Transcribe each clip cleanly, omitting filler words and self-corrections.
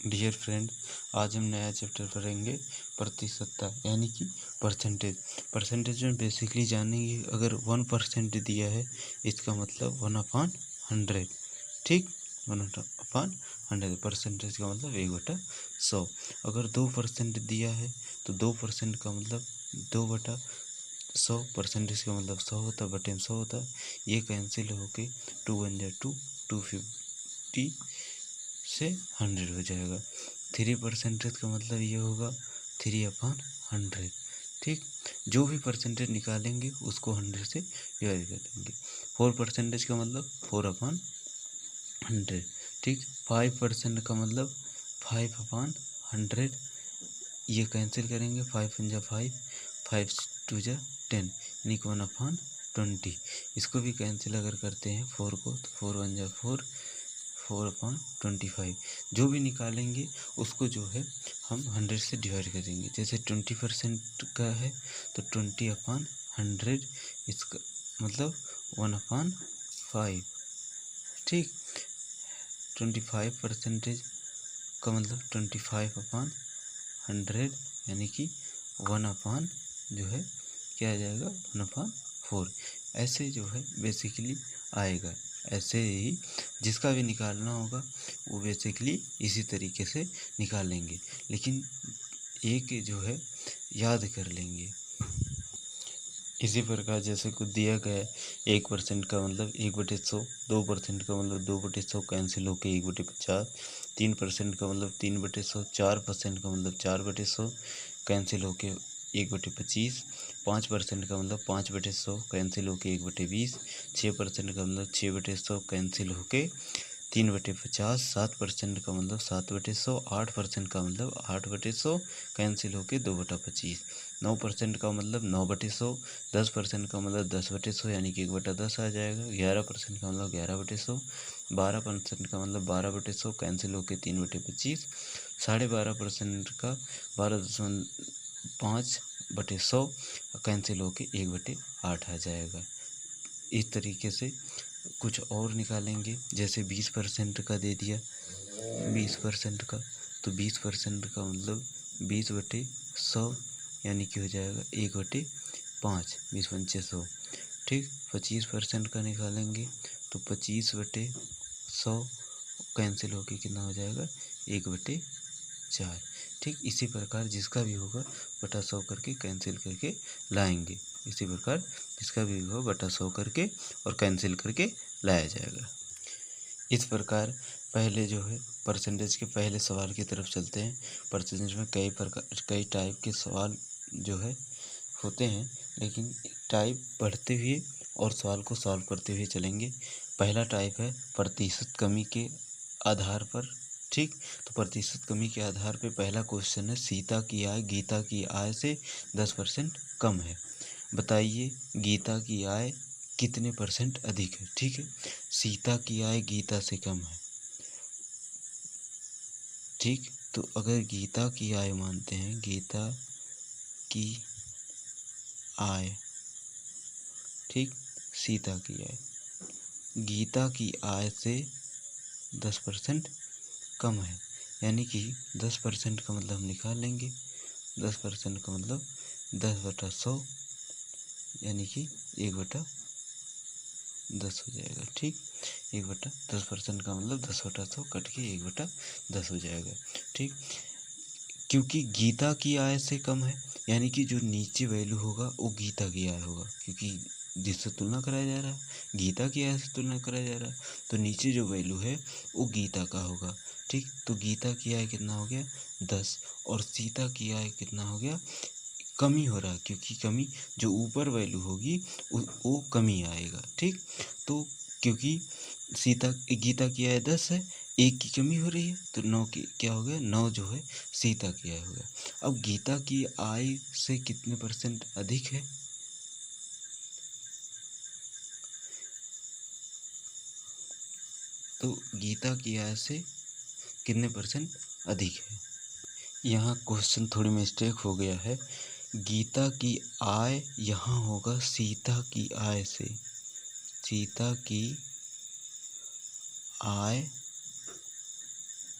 Dear friend, आज हम नया चैप्टर पढ़ेंगे प्रतिशतता यानी कि परसेंटेज। परसेंटेज में बेसिकली जानेंगे अगर 1% दिया है इसका मतलब 1/100। ठीक, 1/100 परसेंटेज का मतलब 1/100। अगर 2% दिया है तो 2% का मतलब 2/100। परसेंटेज का मतलब 100 होता है, बटे में 100 होता है। ये कैंसिल होके 2 1 जा 2, 250 से 100 हो जाएगा। 3% का मतलब ये होगा 3/100। ठीक, जो भी परसेंटेज निकालेंगे उसको 100 से डिवाइड कर देंगे। 4% का मतलब 4/100। ठीक, 5% का मतलब 5/100। ये कैंसिल करेंगे, 5 1 जा 5, 5 2 जा 10, यानी कि 1/20। इसको भी कैंसिल अगर करते हैं 4 को तो 4 1 जा 4, 4/25। जो भी निकालेंगे उसको जो है हम 100 से डिवाइड करेंगे। जैसे 20% का है तो 20/100, इसका मतलब 1/5। ठीक, 25% का मतलब 25/100, यानी कि 1/, जो है क्या आ जाएगा 1/4। ऐसे जो है बेसिकली आएगा। ऐसे ही जिसका भी निकालना होगा वो बेसिकली इसी तरीके से निकालेंगे, लेकिन एक जो है याद कर लेंगे। इसी प्रकार जैसे कुछ दिया गया है 1% का मतलब 1/100, 2% का मतलब 2/100 कैंसिल होके 1/50, 3% का मतलब 3/100, 4% का मतलब 4/100 कैंसिल होके 1/25, 5% का मतलब 5/100 कैंसिल होके 1/20, 6% का मतलब 6/100 कैंसिल होके 3/50, 7% का मतलब 7/100, 8% का मतलब 8/100 कैंसिल होके 2/25, 9% का मतलब 9/100, 10% का मतलब 10/100 यानी कि 1/10 आ जाएगा। 11% का मतलब 11/100, 12% का मतलब 12/100 कैंसिल होके 3/25, 12.5% का 12.5/100 कैंसिल होके 1/8 आ जाएगा। इस तरीके से कुछ और निकालेंगे। जैसे 20% का दे दिया, 20% का तो 20% का मतलब 20/100 यानी कि हो जाएगा 1/5, 20×5 100। ठीक, 25% का निकालेंगे तो 25/100 कैंसिल होके कितना हो जाएगा 1/4। ठीक, इसी प्रकार जिसका भी होगा बटा 100 करके कैंसिल करके लाएंगे। इसी प्रकार जिसका भी होगा बटा 100 करके और कैंसिल करके लाया जाएगा। इस प्रकार पहले जो है परसेंटेज के पहले सवाल की तरफ चलते हैं। परसेंटेज में कई टाइप के सवाल जो है होते हैं, लेकिन टाइप बढ़ते हुए और सवाल को सॉल्व करते हुए चलेंगे। पहला टाइप है प्रतिशत कमी के आधार पर। ठीक, तो प्रतिशत कमी के आधार पे पहला क्वेश्चन है सीता की आय गीता की आय से 10% कम है। बताइए गीता की आय कितने परसेंट अधिक है। ठीक है, सीता की आय गीता से कम है। ठीक, तो अगर गीता की आय मानते हैं, गीता की आय, ठीक, सीता की आय, गीता की आय से 10% कम है, यानी कि 10% का मतलब हम निकाल लेंगे। 10% का मतलब 10/100 यानी कि 1/10 हो जाएगा। ठीक, 10% का मतलब 10/100 कट के 1/10 हो जाएगा। ठीक, क्योंकि गीता की आय से कम है, यानी कि जो नीचे वैल्यू होगा वो गीता की आय होगा, क्योंकि जिससे तुलना कराया जा रहा है गीता की आय से तुलना कराया जा रहा है, तो नीचे जो वैल्यू है वो गीता का होगा। ठीक, तो गीता की आय कितना हो गया 10, और सीता की आय कितना हो गया, कमी हो रहा है, क्योंकि कमी जो ऊपर वैल्यू होगी वो कमी आएगा। ठीक, तो क्योंकि गीता की आय 10 है, एक की कमी हो रही है तो 9 की क्या हो गया, 9 जो है सीता की आय हो गया। अब गीता की आय से कितने परसेंट अधिक है, तो गीता की आय से कितने परसेंट अधिक है। यहाँ क्वेश्चन थोड़ी मिस्टेक हो गया है। गीता की आय यहाँ होगा सीता की आय से, सीता की आय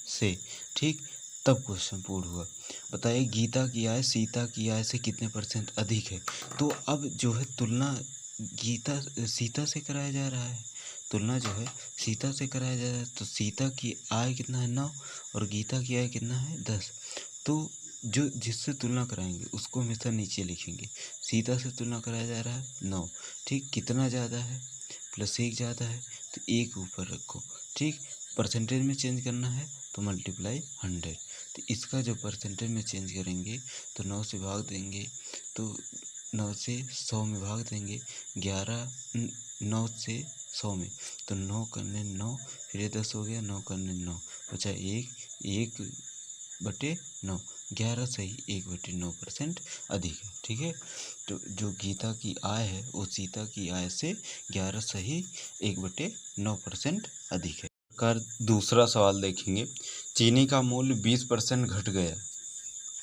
से। ठीक, तब क्वेश्चन पूर्ण हुआ। बताइए गीता की आय सीता की आय से कितने % अधिक है। तो अब जो है तुलना गीता सीता से कराया जा रहा है, तुलना जो है सीता से कराया जा रहा है। तो सीता की आय कितना है 9 और गीता की आय कितना है 10। तो जो जिससे तुलना कराएंगे उसको हमेशा नीचे लिखेंगे। सीता से तुलना कराया जा रहा है 9, ठीक। कितना ज़्यादा है +1 ज़्यादा है तो 1 ऊपर रखो, ठीक। परसेंटेज में चेंज करना है तो मल्टीप्लाई 100। तो इसका जो परसेंटेज में चेंज करेंगे तो 9 से भाग देंगे तो 9 से 100 में भाग देंगे 9 से 100 में तो 9 करने 9, फिर ये 10 हो गया, 9 करने 9 बचा 1/9, 11 सही 1/9% अधिक है, ठीक है। तो जो गीता की आय है वो सीता की आय से 11 सही 1/9% अधिक है। कर दूसरा सवाल देखेंगे। चीनी का मूल्य 20% घट गया,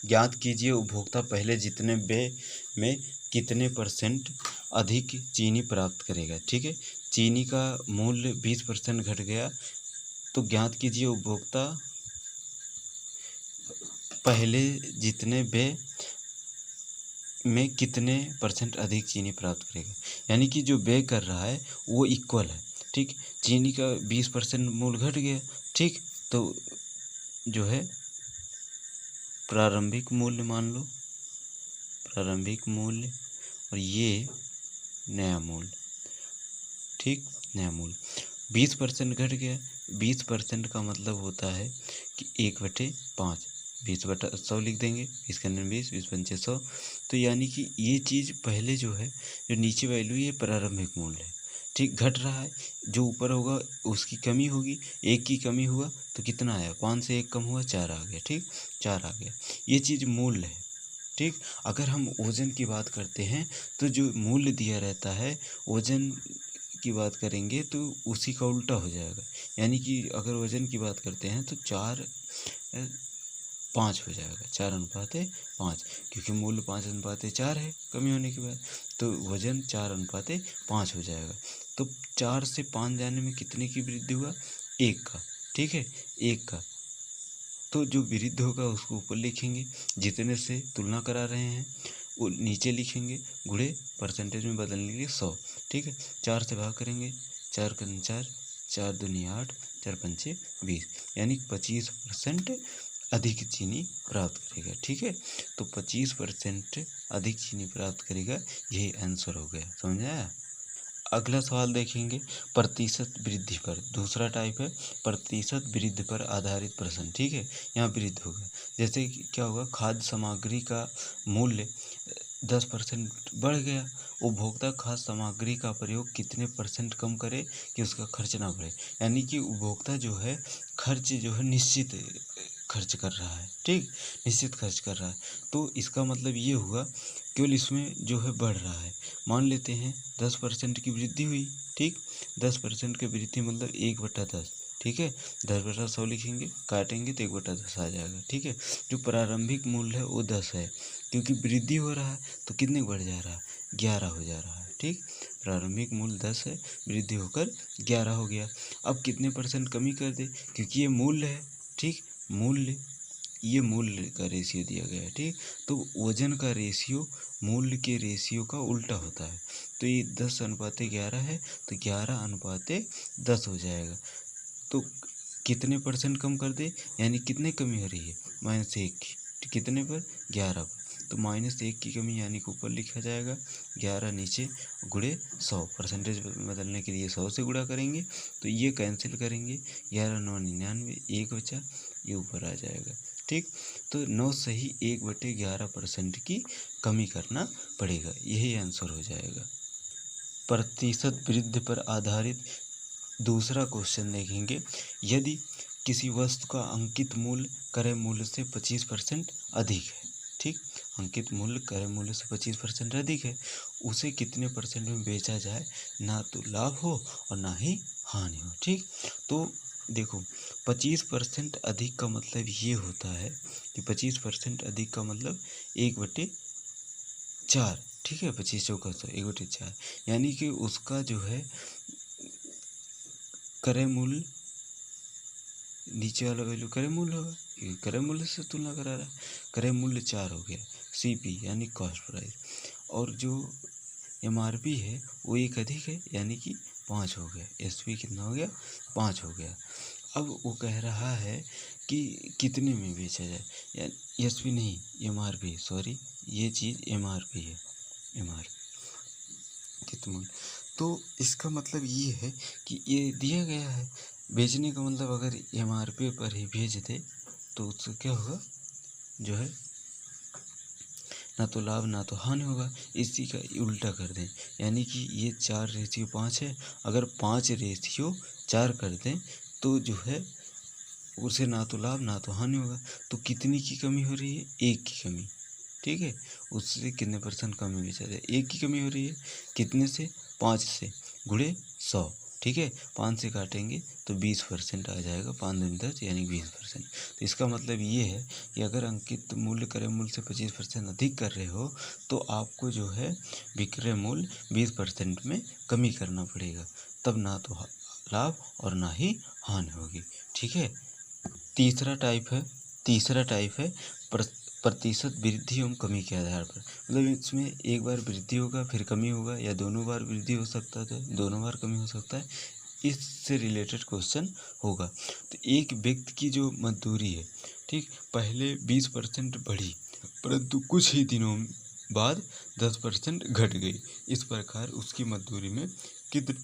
ज्ञात कीजिए उपभोक्ता पहले जितने व्यय में कितने % अधिक चीनी प्राप्त करेगा, ठीक है। चीनी का मूल्य 20% घट गया तो ज्ञात कीजिए उपभोक्ता पहले जितने व्यय में कितने % अधिक चीनी प्राप्त करेगा। यानी कि जो व्यय कर रहा है वो इक्वल है, ठीक। चीनी का 20% मूल्य घट गया, ठीक। तो जो है प्रारंभिक मूल्य मान लो, प्रारंभिक मूल्य और ये नया मूल्य, ठीक। नया मूल्य 20% घट गया। 20% का मतलब होता है कि 1/5, 20/100 लिख देंगे। 20 के 20, 20×5 100। तो यानी कि ये चीज़ पहले जो है जो नीचे वैल्यू ये प्रारंभिक मूल्य है, ठीक। घट रहा है, जो ऊपर होगा उसकी कमी होगी। 1 की कमी हुआ तो कितना आया, 5 से 1 कम हुआ 4 आ गया, ठीक। 4 आ गया, ये चीज़ मूल्य है, ठीक। अगर हम वज़न की बात करते हैं तो जो मूल्य दिया रहता है वज़न की बात करेंगे तो उसी का उल्टा हो जाएगा। यानी कि अगर वज़न की बात करते हैं तो 4:5 हो जाएगा, 4:5, क्योंकि मूल्य 5:4 है कमी होने के बाद, तो वज़न 4:5 हो जाएगा। तो 4 से 5 जाने में कितने की वृद्धि हुआ, 1 का, ठीक है, 1 का। तो जो वृद्धि होगा उसको ऊपर लिखेंगे, जितने से तुलना करा रहे हैं वो नीचे लिखेंगे, गुणे परसेंटेज में बदलने के लिए 100, ठीक है। 4 से भाग करेंगे, 4 करने 4, 4 दूनी 8, 4 पंचे 20, यानी 25% अधिक चीनी प्राप्त करेगा, ठीक है। तो 25% अधिक चीनी प्राप्त करेगा, यही आंसर हो गया, समझ आया। अगला सवाल देखेंगे प्रतिशत वृद्धि पर, दूसरा टाइप है प्रतिशत वृद्धि पर आधारित प्रश्न, ठीक है। यहाँ वृद्धि होगा, जैसे कि क्या होगा, खाद्य सामग्री का मूल्य 10% बढ़ गया, उपभोक्ता खाद्य सामग्री का प्रयोग कितने % कम करे कि उसका खर्च ना बढ़े। यानी कि उपभोक्ता जो है खर्च जो है निश्चित खर्च कर रहा है, ठीक, निश्चित खर्च कर रहा है। तो इसका मतलब ये हुआ केवल इसमें जो है बढ़ रहा है। मान लेते हैं 10% की वृद्धि हुई, ठीक। 10% की वृद्धि मतलब 1/10, ठीक है। 10/100 लिखेंगे, काटेंगे तो 1/10 आ जाएगा, ठीक है। जो प्रारंभिक मूल्य है वो 10 है, क्योंकि वृद्धि हो रहा है तो कितने बढ़ जा रहा है, 11 हो जा रहा है, ठीक। प्रारंभिक मूल्य 10 है, वृद्धि होकर 11 हो गया। अब कितने % कमी कर दे, क्योंकि ये मूल्य है, ठीक। मूल्य, ये मूल्य का रेशियो दिया गया है, ठीक। तो वजन का रेशियो मूल्य के रेशियो का उल्टा होता है। तो ये 10:11 है तो 11:10 हो जाएगा। तो कितने % कम कर दे, यानी कितने कमी हो रही है, -1 की, तो कितने पर, 11 पर। तो -1 की कमी यानी कि ऊपर लिखा जाएगा 11 नीचे गुणे 100, परसेंटेज बदलने के लिए 100 से गुणा करेंगे तो ये कैंसिल करेंगे, 11×9 = 99, 1 बचा, ये ऊपर आ जाएगा, ठीक। तो 9 सही 1/11% की कमी करना पड़ेगा, यही आंसर हो जाएगा। प्रतिशत वृद्धि पर आधारित दूसरा क्वेश्चन देखेंगे। यदि किसी वस्तु का अंकित मूल्य क्रय मूल्य से 25% अधिक है, ठीक। अंकित मूल्य क्रय मूल्य से 25% अधिक है, उसे कितने % में बेचा जाए, ना तो लाभ हो और ना ही हानि हो, ठीक। तो देखो 25% अधिक का मतलब ये होता है कि 25% अधिक का मतलब 1/4, ठीक है। 25 चौका 100, 1/4, यानी कि उसका जो है क्रय मूल्य, नीचे वाला वैल्यू क्रय मूल्य होगा, क्रय मूल्य से तुलना करा रहा है। क्रय मूल्य 4 हो गया, CP यानी कॉस्ट प्राइस, और जो MRP है वो एक अधिक है यानी कि 5 हो गया। SP कितना हो गया? 5 हो गया। अब वो कह रहा है कि कितने में बेचा जाए, या SP नहीं, MRP, सॉरी, ये चीज़ MRP है, MRP कितना। तो इसका मतलब ये है कि ये दिया गया है, बेचने का मतलब अगर MRP पर ही बेच दे तो उससे क्या होगा, जो है ना तो लाभ ना तो हानि होगा। इसी का उल्टा कर दें, यानी कि ये 4:5 है, अगर 5:4 कर दें तो जो है उसे ना तो लाभ ना तो हानि होगा। तो कितनी की कमी हो रही है? 1 की कमी, ठीक है। उससे कितने परसेंट कमी बेचा जाए? 1 की कमी हो रही है, कितने से? 5 से, गुणे 100, ठीक है। 5 से काटेंगे तो 20% आ जाएगा, 5 दूनी 10 यानी 20%। तो इसका मतलब ये है कि अगर अंकित मूल्य क्रय मूल्य से 25% अधिक कर रहे हो तो आपको जो है विक्रय मूल्य 20% में कमी करना पड़ेगा, तब ना तो लाभ और ना ही हानि होगी, ठीक है। तीसरा टाइप है प्रतिशत वृद्धि एवं कमी के आधार पर। मतलब इसमें एक बार वृद्धि होगा फिर कमी होगा, या दोनों बार वृद्धि हो सकता है, दोनों बार कमी हो सकता है, इससे रिलेटेड क्वेश्चन होगा। तो एक व्यक्ति की जो मजदूरी है, ठीक, पहले 20% बढ़ी परंतु कुछ ही दिनों बाद 10% घट गई। इस प्रकार उसकी मजदूरी में कितने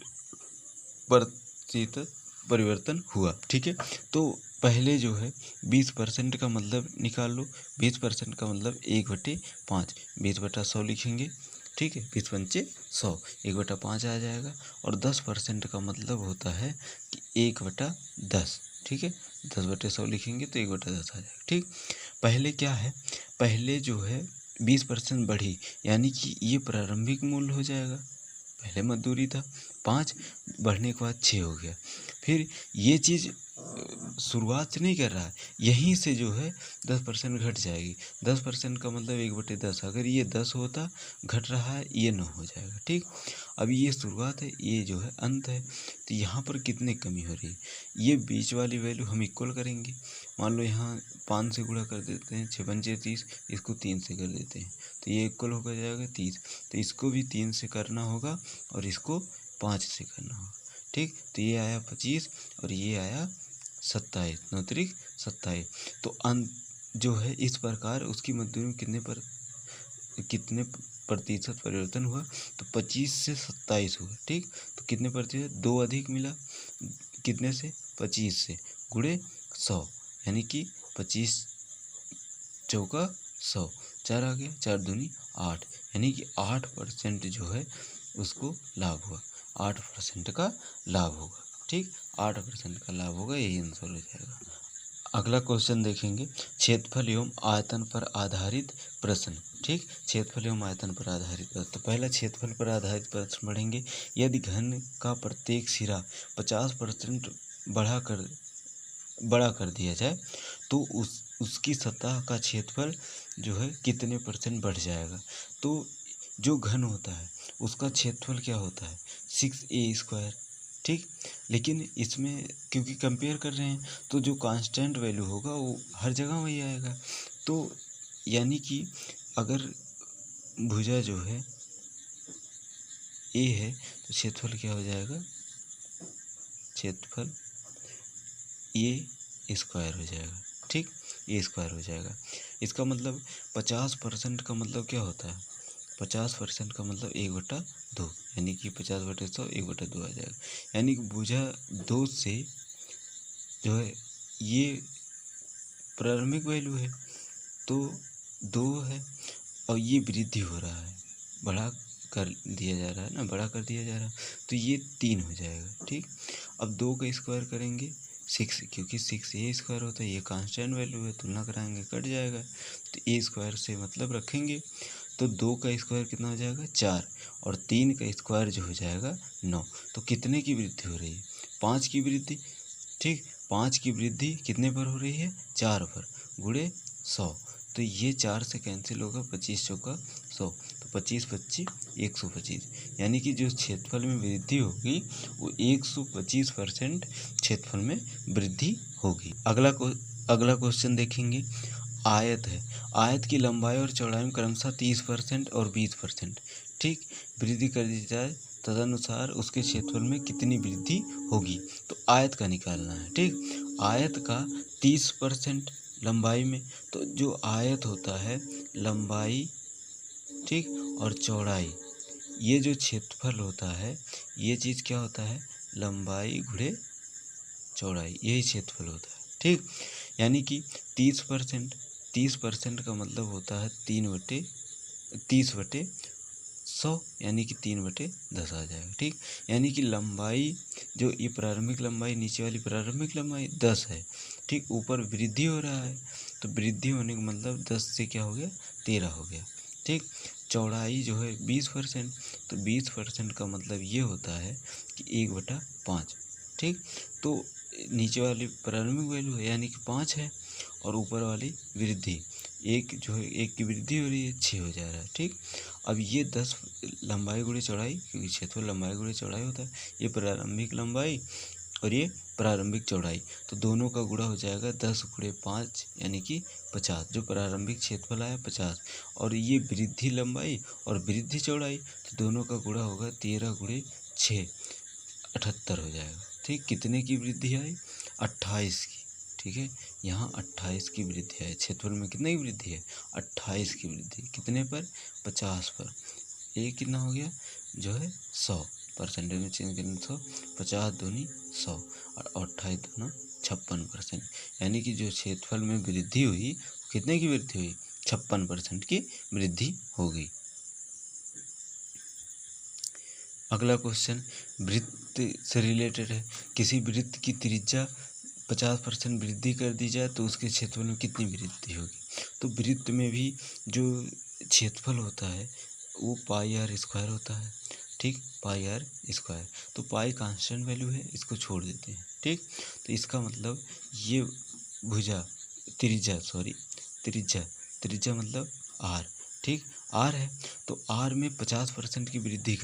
प्रतिशत परिवर्तन हुआ, ठीक है। तो पहले जो है 20% का मतलब निकाल लो। 20% का मतलब 1/5, 20/100 लिखेंगे, ठीक है। 20 पंचे 100, 1/5 आ जाएगा। और 10% का मतलब होता है कि 1/10, ठीक है। 10/100 लिखेंगे तो 1/10 आ जाएगा, ठीक। पहले क्या है, पहले जो है 20% बढ़ी, यानी कि ये प्रारंभिक मूल्य हो जाएगा। पहले मजदूरी था 5, बढ़ने के बाद 6 हो गया। फिर ये चीज़ शुरुआत से नहीं कर रहा है, यहीं से जो है 10% घट जाएगी। 10% का मतलब 1/10, अगर ये 10 होता, घट रहा है, ये 9 हो जाएगा, ठीक। अभी ये शुरुआत है, ये जो है अंत है। तो यहाँ पर कितने कमी हो रही है, ये बीच वाली वैल्यू हम इक्वल करेंगे। मान लो यहाँ 5 से गुणा कर देते हैं, 6 पंचे 30, इसको 3 से कर देते हैं तो ये इक्वल होकर जाएगा 30। तो इसको भी 3 से करना होगा और इसको 5 से करना होगा, ठीक। तो ये आया 25 और ये आया 27, 9×3 = 27। तो अंत जो है इस प्रकार उसकी मजदूरी में कितने प्रतिशत परिवर्तन हुआ, तो 25 से 27 हुआ, ठीक। तो कितने प्रतिशत? 2 अधिक मिला, कितने से? 25 से, गुणे 100, यानी कि 25 चौका 100, 4 आ गया, 4 दूनी 8, यानी कि 8% जो है उसको लाभ हुआ, 8% का लाभ होगा, ठीक। 8% का लाभ होगा, यही आंसर हो जाएगा। अगला क्वेश्चन देखेंगे, क्षेत्रफल एवं आयतन पर आधारित प्रश्न, ठीक। क्षेत्रफल एवं आयतन पर आधारित प्रश्न। तो पहला क्षेत्रफल पर आधारित प्रश्न पढ़ेंगे। यदि घन का प्रत्येक सिरा 50% बड़ा कर दिया जाए तो उसकी सतह का क्षेत्रफल जो है कितने % बढ़ जाएगा। तो जो घन होता है उसका क्षेत्रफल क्या होता है? 6a², ठीक। लेकिन इसमें क्योंकि कंपेयर कर रहे हैं तो जो कांस्टेंट वैल्यू होगा वो हर जगह वही आएगा। तो यानी कि अगर भुजा जो है a है तो क्षेत्रफल क्या हो जाएगा? क्षेत्रफल a² हो जाएगा, ठीक। a² हो जाएगा। इसका मतलब 50% का मतलब क्या होता है? 50% का मतलब 1/2, यानी कि 50/100 1/2 आ जाएगा। यानी कि भुजा 2 से जो है ये प्रारंभिक वैल्यू है तो 2 है और ये वृद्धि हो रहा है, बढ़ा कर दिया जा रहा है ना, बड़ा कर दिया जा रहा है, तो ये 3 हो जाएगा, ठीक। अब 2 का स्क्वायर करेंगे 6, क्योंकि 6a² होता है, ये कांस्टेंट वैल्यू है, तुलना कराएंगे कट जाएगा। तो a² से मतलब रखेंगे तो 2 का स्क्वायर कितना हो जाएगा? 4, और 3 का स्क्वायर जो हो जाएगा 9। तो कितने की वृद्धि हो रही है? 5 की वृद्धि, ठीक। 5 की वृद्धि कितने पर हो रही है? 4 पर, गुणे 100। तो ये 4 से कैंसिल होगा, 25 चौका 100, तो 25×25 125, यानी कि जो क्षेत्रफल में वृद्धि होगी वो 125% क्षेत्रफल में वृद्धि होगी। अगला क्वेश्चन देखेंगे। आयत है, आयत की लंबाई और चौड़ाई में क्रमशः 30% और 20%, ठीक, वृद्धि कर दी जाए, तदनुसार उसके क्षेत्रफल में कितनी वृद्धि होगी। तो आयत का निकालना है, ठीक। आयत का 30% लंबाई में, तो जो आयत होता है लंबाई, ठीक, और चौड़ाई, ये जो क्षेत्रफल होता है, ये चीज़ क्या होता है, लंबाई गुणे चौड़ाई, यही क्षेत्रफल होता है, ठीक। यानी कि 30% का मतलब होता है 30/100, यानी कि 3/10 आ जाएगा, ठीक। यानी कि लंबाई, जो ये प्रारंभिक लंबाई, नीचे वाली प्रारंभिक लंबाई 10 है, ठीक, ऊपर वृद्धि हो रहा है, तो वृद्धि होने का मतलब 10 से क्या हो गया, 13 हो गया, ठीक। चौड़ाई जो है 20%, तो 20% का मतलब ये होता है कि 1/5, ठीक। तो नीचे वाली प्रारंभिक वैल्यू है यानी कि 5 है, और ऊपर वाली वृद्धि, एक जो है, एक की वृद्धि हो रही है, 6 हो जा रहा है, ठीक। अब ये 10 लंबाई गुणे चौड़ाई, क्योंकि क्षेत्रफल लंबाई गुणे चौड़ाई होता है, ये प्रारंभिक लंबाई और ये प्रारंभिक चौड़ाई, तो दोनों का गुणा हो जाएगा 10×5 यानी कि 50, जो प्रारंभिक क्षेत्रफल आया 50, और ये वृद्धि लंबाई और वृद्धि चौड़ाई, तो दोनों का गुणा होगा 13×6 78 हो जाएगा, ठीक। कितने की वृद्धि आई, 28 की, ठीक है। यहाँ 28 की वृद्धि है, क्षेत्रफल में कितने की वृद्धि है, 28 की वृद्धि, कितने पर, 50 पर, ये कितना हो गया, जो है 100, परसेंटेज में चेंज करें 100, 50 दूनी 100 और 28 दूना 56%, यानी कि जो क्षेत्रफल में वृद्धि हुई, कितने की वृद्धि हुई, 56% की वृद्धि होगी। अगला क्वेश्चन वृत्त से रिलेटेड है। किसी वृत्त की त्रिज्या 50% वृद्धि कर दी जाए तो उसके क्षेत्रफल में कितनी वृद्धि होगी। तो वृत्त में भी जो क्षेत्रफल होता है वो πr² होता है, ठीक, πr²। तो पाई कांस्टेंट वैल्यू है, इसको छोड़ देते हैं, ठीक। तो इसका मतलब ये भुजा त्रिज्या मतलब r, ठीक, r है, तो r में 50% की वृद्धि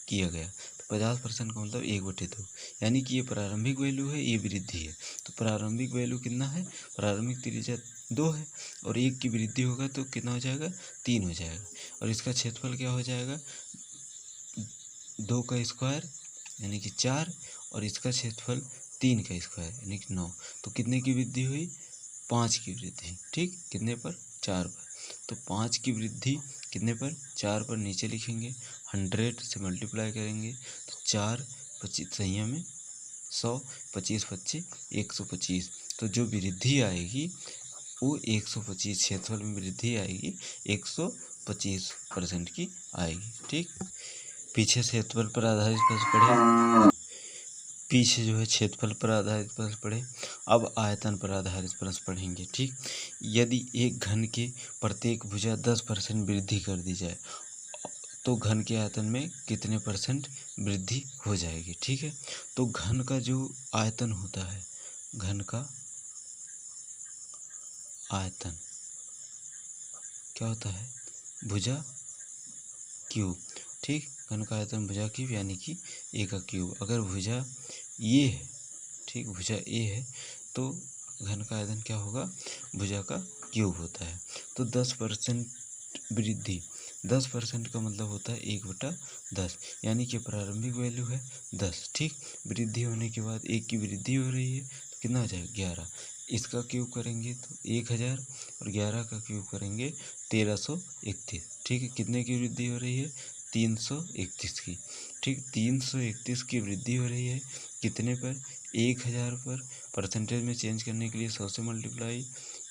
किया गया, तो 50% का मतलब 1/2, यानी कि ये प्रारंभिक वैल्यू है, ये वृद्धि है। तो प्रारंभिक वैल्यू कितना है, प्रारंभिक त्रिज्या 2 है, और 1 की वृद्धि होगा तो कितना हो जाएगा, 3 हो जाएगा, और इसका क्षेत्रफल क्या हो जाएगा, 2 का स्क्वायर यानी कि 4, और इसका क्षेत्रफल 3 का स्क्वायर यानी कि 9, तो कितने की वृद्धि हुई, 5 की वृद्धि, ठीक, कितने पर, 4 पर। तो 5 की वृद्धि कितने पर, 4 पर, नीचे लिखेंगे, 100 से मल्टीप्लाई करेंगे तो 4 25 सही में 100, 25 25 125, तो जो वृद्धि आएगी वो 125, क्षेत्रफल में वृद्धि आएगी 125% की आएगी, ठीक। पीछे क्षेत्रफल पर आधारित प्रश्न पढ़े, पीछे जो है क्षेत्रफल पर आधारित प्रश्न पढ़े। अब आयतन पर आधारित प्रश्न पढ़ेंगे, ठीक। यदि एक घन के प्रत्येक भुजा 10% वृद्धि कर दी जाए तो घन के आयतन में कितने % वृद्धि हो जाएगी, ठीक है। तो घन का जो आयतन होता है, घन का आयतन क्या होता है, भुजा क्यूब, ठीक, घन का आयतन भुजा क्यूब यानी कि ए का क्यूब। अगर भुजा ये है, ठीक, भुजा ए है तो घन का आयतन क्या होगा, भुजा का क्यूब होता है। तो 10% वृद्धि, 10% का मतलब होता है 1/10, यानी कि प्रारंभिक वैल्यू है 10, ठीक। वृद्धि होने के बाद 1 की वृद्धि हो रही है तो कितना हो जाएगा, 11, इसका क्यूब करेंगे तो 1000, और 11 का क्यूब करेंगे 1331, ठीक है। कितने की वृद्धि हो रही है, 331 की, ठीक, 331 की वृद्धि हो रही है, कितने पर, 1000 पर। परसेंटेज में चेंज करने के लिए 100 से मल्टीप्लाई,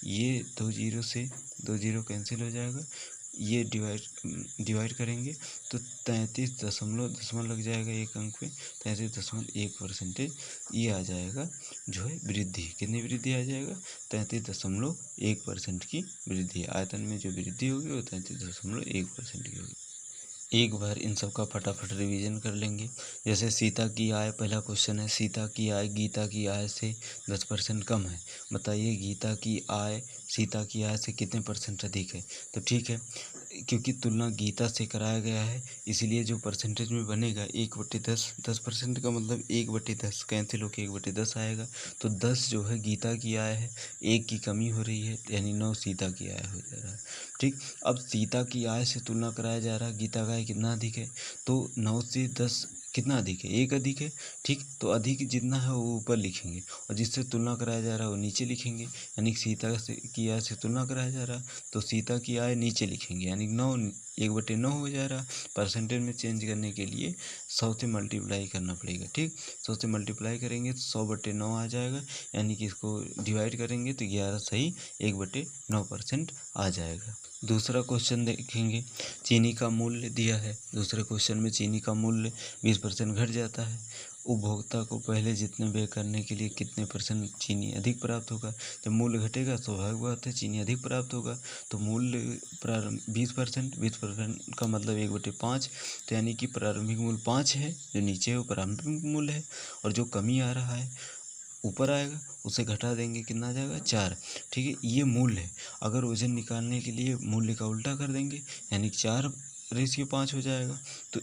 ये 2 जीरो से 2 जीरो कैंसिल हो जाएगा, ये डिवाइड करेंगे तो 33 लग जाएगा एक अंक पे, 33.1%, ये आ जाएगा जो है वृद्धि, कितनी वृद्धि आ जाएगा, 33.1% की वृद्धि। आयतन में जो वृद्धि होगी वो 33.1% की होगी। एक बार इन सब का फटाफट रिवीजन कर लेंगे। जैसे सीता की आय, पहला क्वेश्चन है, सीता की आय गीता की आय से 10% कम है, बताइए गीता की आय सीता की आय से कितने % अधिक है। तो ठीक है, क्योंकि तुलना गीता से कराया गया है, इसलिए जो परसेंटेज में बनेगा 1/10, 10% का मतलब 1/10 कैंसिल होकर 1/10 आएगा। तो 10 जो है गीता की आय है, 1 की कमी हो रही है, यानी 9 सीता की आय हो जा रहा है। ठीक, अब सीता की आय से तुलना कराया जा रहा है, गीता का आय कितना अधिक है, तो 9 से 10 कितना अधिक है, 1 अधिक है। ठीक, तो अधिक जितना है वो ऊपर लिखेंगे और जिससे तुलना कराया जा रहा है वो नीचे लिखेंगे, यानी सीता से की आय से तुलना कराया जा रहा है तो सीता की आय नीचे लिखेंगे, यानी 9 1/9 हो जा रहा। परसेंटेज में चेंज करने के लिए 100 से मल्टीप्लाई करना पड़ेगा। ठीक, 100 से मल्टीप्लाई करेंगे तो 100/9 आ जाएगा, यानी कि इसको डिवाइड करेंगे तो 11 सही 1/9% आ जाएगा। दूसरा क्वेश्चन देखेंगे, चीनी का मूल्य दिया है। दूसरे क्वेश्चन में चीनी का मूल्य 20% घट जाता है। उपभोक्ता को पहले जितने व्यय करने के लिए कितने परसेंट चीनी अधिक प्राप्त होगा। जब मूल्य घटेगा स्वाभाविक बात है चीनी अधिक प्राप्त होगा। तो मूल्य प्रारंभ 20% का मतलब 1/5, तो यानी कि प्रारंभिक मूल्य 5 है, जो नीचे है वो प्रारंभिक मूल्य है, और जो कमी आ रहा है ऊपर आएगा उसे घटा देंगे, कितना आ जाएगा 4। ठीक है, ये मूल्य है। अगर वजन निकालने के लिए मूल्य का उल्टा कर देंगे, यानी 4:5 हो जाएगा। तो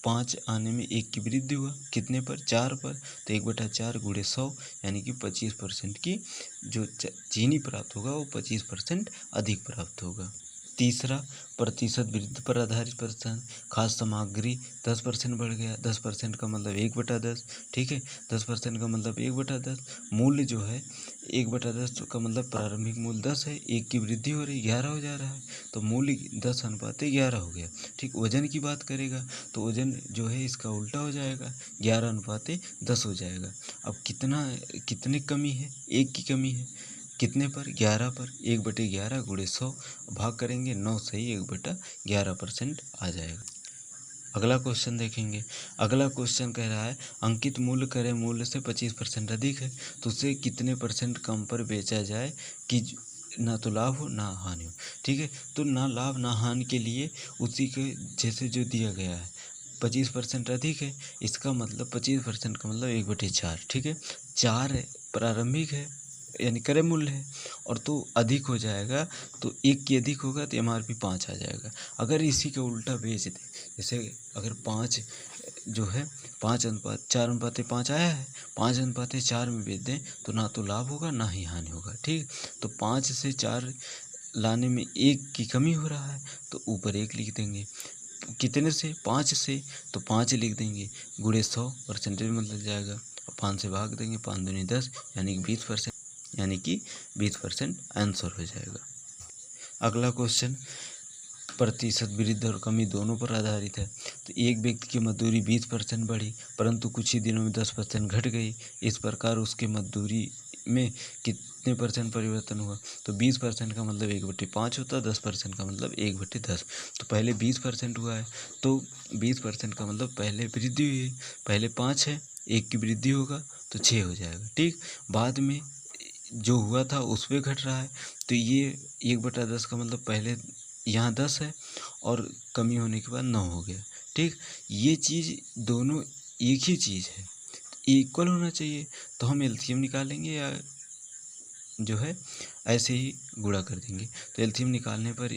5 आने में 1 की वृद्धि हुआ, कितने पर, 4 पर, तो 1/4 × 100, यानी कि 25% की जो चीनी प्राप्त होगा वो 25% अधिक प्राप्त होगा। तीसरा, प्रतिशत वृद्धि पर आधारित प्रश्न, खाद्य सामग्री 10% बढ़ गया, 10% का मतलब 1/10। ठीक है, 10% का मतलब 1/10। मूल्य जो है 1/10 का मतलब प्रारंभिक मूल्य 10 है, 1 की वृद्धि हो रही 11 हो जा रहा है, तो मूल्य 10:11 हो गया। ठीक, वजन की बात करेगा तो वजन जो है इसका उल्टा हो जाएगा, 11:10 हो जाएगा। अब कितने कमी है, 1 की कमी है, कितने पर, 11 पर, 1/11 × 100 भाग करेंगे 9 सही 1/11% आ जाएगा। अगला क्वेश्चन देखेंगे। अगला क्वेश्चन कह रहा है अंकित मूल्य क्रय मूल्य से 25% अधिक है, तो उसे कितने % कम पर बेचा जाए कि ना तो लाभ हो ना हानि हो। ठीक है, तो ना लाभ ना हानि के लिए उसी के जैसे जो दिया गया है 25% अधिक है, इसका मतलब 25% का मतलब 1/4। ठीक है, 4 प्रारंभिक है यानी क्रय मूल्य है, और तो अधिक हो जाएगा तो 1 की अधिक होगा तो MRP 5 आ जाएगा। अगर इसी का उल्टा बेच दें, जैसे अगर 5 जो है 4:5 आया है, 5:4 में बेच दें तो ना तो लाभ होगा ना ही हानि होगा। ठीक, तो 5 से 4 लाने में 1 की कमी हो रहा है तो ऊपर 1 लिख देंगे, कितने से, 5 से, तो 5 लिख देंगे, × 100 परसेंटेज में बदल जाएगा, 5 से भाग देंगे, 5 दूनी 10, यानी कि 20%, यानी कि 20% आंसर हो जाएगा। अगला क्वेश्चन प्रतिशत वृद्धि और कमी दोनों पर आधारित है। तो एक व्यक्ति की मजदूरी 20% बढ़ी परंतु कुछ ही दिनों में 10% घट गई, इस प्रकार उसके मजदूरी में कितने % परिवर्तन हुआ। तो 20% का मतलब 1/5 होता है, 10% का मतलब 1/10। तो पहले 20% हुआ है तो 20% का मतलब पहले वृद्धि हुई है, पहले 5 है, 1 की वृद्धि होगा तो 6 हो जाएगा। ठीक, बाद में जो हुआ था उस पर घट रहा है, तो ये 1/10 का मतलब पहले यहाँ 10 है और कमी होने के बाद 9 हो गया। ठीक, ये चीज़ दोनों एक ही चीज़ है, इक्वल होना चाहिए, तो हम एलसीएम निकालेंगे या जो है ऐसे ही गुणा कर देंगे। तो एलसीएम निकालने पर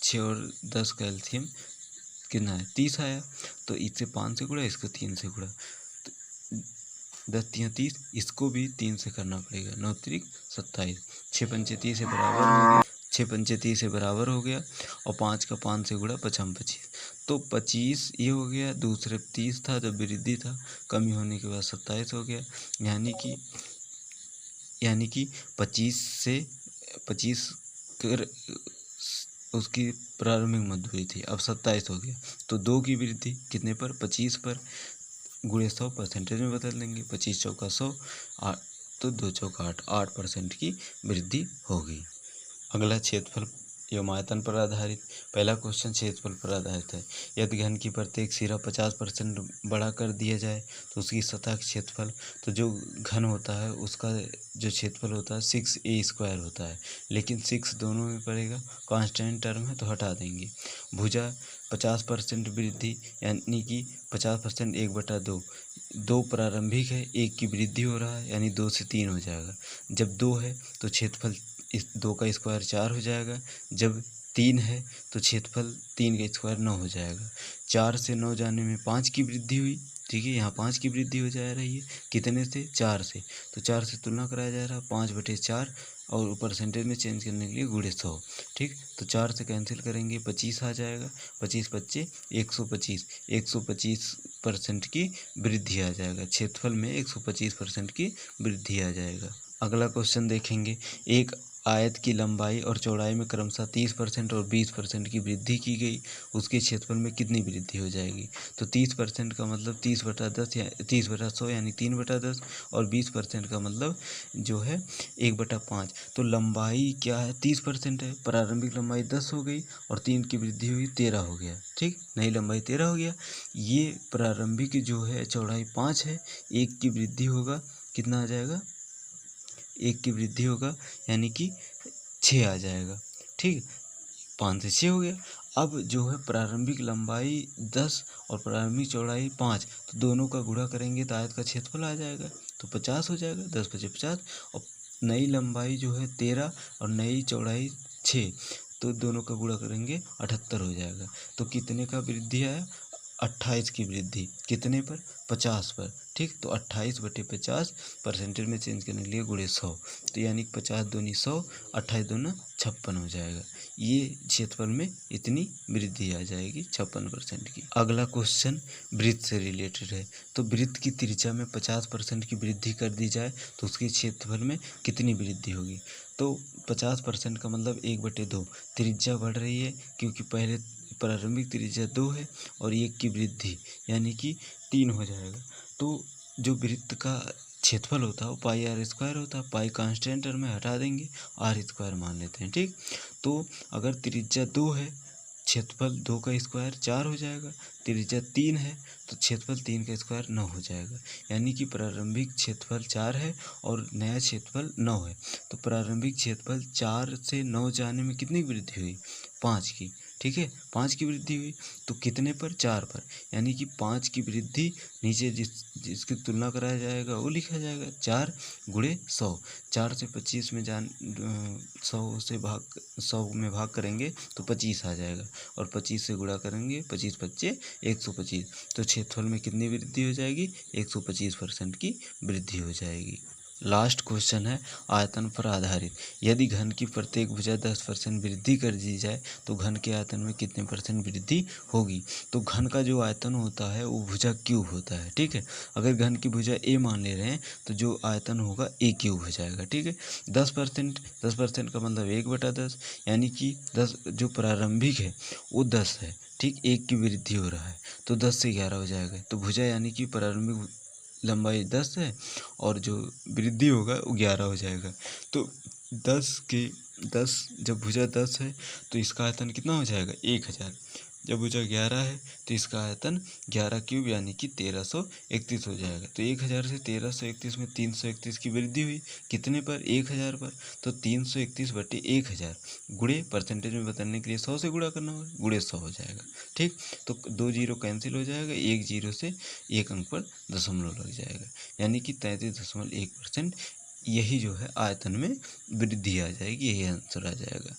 6 और 10 का एलसीएम कितना है, 30 आया, तो इससे 5 से गुणा, इसको 3 से गुणा, तो 10 × 30, इसको भी 3 से करना पड़ेगा, 9 × 3 = 27, 6×5 = 30 बराबर हो गया, 6×5 = 30 बराबर हो गया, और 5 का 5 से गुणा, 5×5 = 25, तो 25 ये हो गया, दूसरे 30 था जब वृद्धि था, कमी होने के बाद 27 हो गया, यानी कि 25 कर उसकी प्रारंभिक मजदूरी थी, अब 27 हो गया, तो 2 की वृद्धि कितने पर, 25 पर, × 100 परसेंटेज में बदल देंगे, 25 × 4 = 100, 8 तो 2 × 4 = 8% की वृद्धि होगी। अगला क्षेत्रफल एवं आयतन पर आधारित। पहला क्वेश्चन क्षेत्रफल पर आधारित है। यदि घन की प्रत्येक सिरा 50% बड़ा कर दिया जाए तो उसकी सतह का क्षेत्रफल, तो जो घन होता है उसका जो क्षेत्रफल होता है 6a² होता है, लेकिन 6 दोनों में पड़ेगा, कांस्टेंट टर्म है तो हटा देंगे। भुजा 50% वृद्धि, यानी कि 50% 1/2, 2 प्रारंभिक है, 1 की वृद्धि हो रहा है, यानी 2 से 3 हो जाएगा। जब 2 है तो क्षेत्रफल इस 2 का स्क्वायर 4 हो जाएगा, जब 3 है तो क्षेत्रफल 3 का स्क्वायर 9 हो जाएगा। 4 से 9 जाने में 5 की वृद्धि हुई, ठीक है, यहाँ 5 की वृद्धि हो जा रही है, कितने से? 4 से। तो 4 से तुलना कराया जा रहा है 5/4 और परसेंटेज में चेंज करने के लिए गुणे 100, ठीक। तो 4 से कैंसिल करेंगे 25 आ जाएगा, 25 बच्चे 125, 125% की वृद्धि आ जाएगा, क्षेत्रफल में 125% की वृद्धि आ जाएगा। अगला क्वेश्चन देखेंगे, एक आयत की लंबाई और चौड़ाई में क्रमशः 30% और 20% की वृद्धि की गई, उसके क्षेत्रफल में कितनी वृद्धि हो जाएगी? तो 30% का मतलब 30/10 या 30/100 यानी 3/10 और 20% का मतलब जो है 1/5। तो लंबाई क्या है? 30% है, प्रारंभिक लंबाई 10 हो गई और 3 की वृद्धि हुई 13 हो गया, ठीक, नई लंबाई 13 हो गया। ये प्रारंभिक जो है चौड़ाई 5 है, 1 की वृद्धि होगा, कितना आ जाएगा? 1 की वृद्धि होगा यानी कि 6 आ जाएगा, ठीक, 5 से 6 हो गया। अब जो है प्रारंभिक लंबाई 10 और प्रारंभिक चौड़ाई 5, तो दोनों का गुणा करेंगे तो आयत का क्षेत्रफल आ जाएगा, तो 50 हो जाएगा, 10×5 = 50। और नई लंबाई जो है 13 और नई चौड़ाई 6, तो दोनों का गुणा करेंगे 78 हो जाएगा। तो कितने का वृद्धि आया? 28 की वृद्धि, कितने पर? 50 पर, ठीक। तो 28/50 परसेंटेज में चेंज करने के लिए गुणे 100, तो यानी 50 दूनी 100, 28 दूना 56 हो जाएगा। ये क्षेत्रफल में इतनी वृद्धि आ जाएगी 56% की। अगला क्वेश्चन वृत्त से रिलेटेड है। तो वृत्त की त्रिज्या में 50% की वृद्धि कर दी जाए तो उसके क्षेत्रफल में कितनी वृद्धि होगी? तो 50% का मतलब 1/2, त्रिज्या बढ़ रही है क्योंकि पहले प्रारंभिक त्रिज्या 2 है और 1 की वृद्धि यानी कि 3 हो जाएगा। तो जो वृत्त का क्षेत्रफल होता है वो πr² होता है, पाई कांस्टेंट टर्म में हटा देंगे, r² मान लेते हैं, ठीक। तो अगर त्रिज्या 2 है, क्षेत्रफल 2 का स्क्वायर 4 हो जाएगा, त्रिज्या 3 है तो क्षेत्रफल 3 का स्क्वायर 9 हो जाएगा, यानी कि प्रारंभिक क्षेत्रफल 4 है और नया क्षेत्रफल 9 है। तो प्रारंभिक क्षेत्रफल 4 से 9 जाने में कितनी वृद्धि हुई? 5 की, ठीक है, 5 की वृद्धि हुई, तो कितने पर? 4 पर, यानी कि 5 की वृद्धि नीचे जिसकी तुलना कराया जाएगा वो लिखा जाएगा 4 × 100। 4 से 25 में 100 में भाग करेंगे तो 25 आ जाएगा और 25 से गुणा करेंगे, 25×5 = 125। तो क्षेत्रफल में कितनी वृद्धि हो जाएगी? 125% की वृद्धि हो जाएगी। लास्ट क्वेश्चन है आयतन पर आधारित। यदि घन की प्रत्येक भुजा 10% वृद्धि कर दी जाए तो घन के आयतन में कितने % वृद्धि होगी? तो घन का जो आयतन होता है वो भुजा क्यूब होता है, ठीक है। अगर घन की भुजा a मान ले रहे हैं तो जो आयतन होगा a³ हो जाएगा, ठीक है। 10% का मतलब 1/10, यानी कि 10 जो प्रारंभिक है वो 10 है, ठीक, 1 की वृद्धि हो रहा है तो 10 से 11 हो जाएगा। तो भुजा यानी कि प्रारंभिक लंबाई 10 है और जो वृद्धि होगा वो 11 हो जाएगा। तो 10 जब भुजा 10 है तो इसका आयतन कितना हो जाएगा? 1000। जब भुजा 11 है तो इसका आयतन 11³ यानी कि 1331 हो जाएगा। तो 1000 से 1331 में 331 की वृद्धि हुई, कितने पर? 1000 पर। तो 331/1000 गुणे परसेंटेज में बदलने के लिए 100 से गुणा करना होगा, गुणे 100 हो जाएगा, ठीक। तो 2 जीरो कैंसिल हो जाएगा, 1 जीरो से 1 अंक पर दशमलव लग जाएगा, यानी कि 33.1%। यही जो है आयतन में वृद्धि आ जाएगी, यही आंसर आ जाएगा।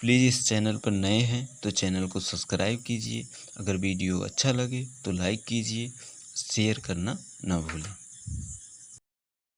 प्लीज़ इस चैनल पर नए हैं तो चैनल को सब्सक्राइब कीजिए। अगर वीडियो अच्छा लगे तो लाइक कीजिए, शेयर करना ना भूलें।